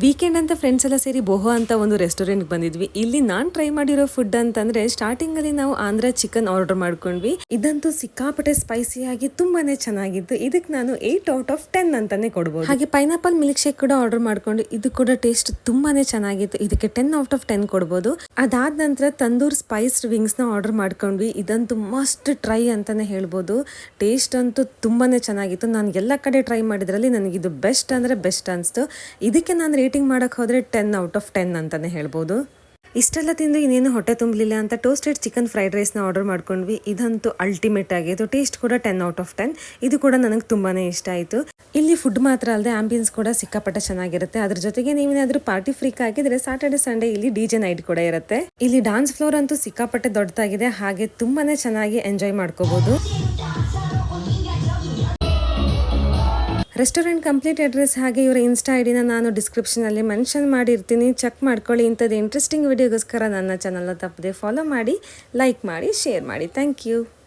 Weekend ಅಂತ friends ಎಲ್ಲ ಸೇರಿ ಬೋಹೋ ಅಂತ ಒಂದು ರೆಸ್ಟೋರೆಂಟ್ ಬಂದಿದ್ವಿ. ಇಲ್ಲಿ ನಾನ್ ಟ್ರೈ ಮಾಡಿರೋ ಫುಡ್ ಅಂತಂದ್ರೆ ಸ್ಟಾರ್ಟಿಂಗ್ ಅಲ್ಲಿ ನಾವು ಆಂಧ್ರ ಚಿಕನ್ ಆರ್ಡರ್ ಮಾಡ್ಕೊಂಡ್ವಿ. ಇದಂತೂ ಸಿಕ್ಕಾಪಟ್ಟೆ ಸ್ಪೈಸಿ ಆಗಿ ತುಂಬಾನೇ ಚೆನ್ನಾಗಿತ್ತು. ಇದಕ್ಕೆ ನಾನು 8/10 ಅಂತಾನೆ ಕೊಡ್ಬೋದು. ಹಾಗೆ ಪೈನಾಪಲ್ ಮಿಲ್ಕ್ ಶೇಕ್ ಕೂಡ ಆರ್ಡರ್ ಮಾಡ್ಕೊಂಡು ಇದು ಕೂಡ ಟೇಸ್ಟ್ ತುಂಬಾನೇ ಚೆನ್ನಾಗಿತ್ತು. ಇದಕ್ಕೆ 10/10 ಕೊಡ್ಬೋದು. ಅದಾದ ನಂತರ ತಂದೂರ್ ಸ್ಪೈಸ್ಡ್ ವಿಂಗ್ಸ್ ನ ಆರ್ಡರ್ ಮಾಡ್ಕೊಂಡ್ವಿ. ಇದಂತೂ ಮಸ್ಟ್ ಟ್ರೈ ಅಂತಾನೆ ಹೇಳ್ಬೋದು. ಟೇಸ್ಟ್ ಅಂತೂ ತುಂಬಾನೇ ಚೆನ್ನಾಗಿತ್ತು. ನಾನು ಎಲ್ಲ ಕಡೆ ಟ್ರೈ ಮಾಡಿದ್ರಲ್ಲಿ ನನಗೆ ಇದು ಬೆಸ್ಟ್ ಅಂದ್ರೆ ಬೆಸ್ಟ್ ಅನ್ಸ್ತು. ಇದಕ್ಕೆ ನಾನು ರೇಟಿಂಗ್ ಮಾಡಕ್ ಹೋದ್ರೆ 10/10 ಅಂತಾನೆ ಹೇಳ್ಬೋದು. ಇಷ್ಟೆಲ್ಲ ತಿಂದು ಇನ್ನೇನು ಹೊಟ್ಟೆ ತುಂಬಲಿಲ್ಲ ಅಂತ ಟೋಸ್ಟೆಡ್ ಚಿಕನ್ ಫ್ರೈಡ್ ರೈಸ್ನ ಆರ್ಡರ್ ಮಾಡ್ಕೊಂಡ್ವಿ. ಇದಂತೂ ಅಲ್ಟಿಮೇಟ್ ಆಗಿತ್ತು. ಟೇಸ್ಟ್ ಕೂಡ 10/10. ಇದು ಕೂಡ ನನಗೆ ತುಂಬಾನೇ ಇಷ್ಟ ಆಯಿತು. ಇಲ್ಲಿ ಫುಡ್ ಮಾತ್ರ ಅಲ್ಲದೆ ಆಂಬಿಯನ್ಸ್ ಕೂಡ ಸಿಕ್ಕಾಪಟ್ಟೆ ಚೆನ್ನಾಗಿರುತ್ತೆ. ಅದ್ರ ಜೊತೆಗೆ ನೀವೇನಾದ್ರೂ ಪಾರ್ಟಿ ಫ್ರೀಕ್ ಆಗಿದ್ರೆ ಸ್ಯಾಟರ್ಡೆ ಸಂಡೇ ಇಲ್ಲಿ DJ ನೈಟ್ ಕೂಡ ಇರುತ್ತೆ. ಇಲ್ಲಿ ಡಾನ್ಸ್ ಫ್ಲೋರ್ ಅಂತೂ ಸಿಕ್ಕಾಪಟ್ಟೆ ದೊಡ್ಡದಾಗಿದೆ. ಹಾಗೆ ತುಂಬಾನೇ ಚೆನ್ನಾಗಿ ಎಂಜಾಯ್ ಮಾಡ್ಕೋಬಹುದು. ರೆಸ್ಟೋರೆಂಟ್ ಕಂಪ್ಲೀಟ್ ಅಡ್ರೆಸ್ ಹಾಗೆ ಇವರ ಇನ್ಸ್ಟಾ ಐಡಿನ ನಾನು ಡಿಸ್ಕ್ರಿಪ್ಷನಲ್ಲಿ ಮೆನ್ಷನ್ ಮಾಡಿರ್ತೀನಿ. ಚೆಕ್ ಮಾಡ್ಕೊಳ್ಳಿ. ಇಂಥದ್ದು ಇಂಟ್ರೆಸ್ಟಿಂಗ್ ವಿಡಿಯೋಗೋಸ್ಕರ ನನ್ನ ಚಾನಲ್ನ ತಪ್ಪದೆ ಫಾಲೋ ಮಾಡಿ, ಲೈಕ್ ಮಾಡಿ, ಶೇರ್ ಮಾಡಿ. Thank you.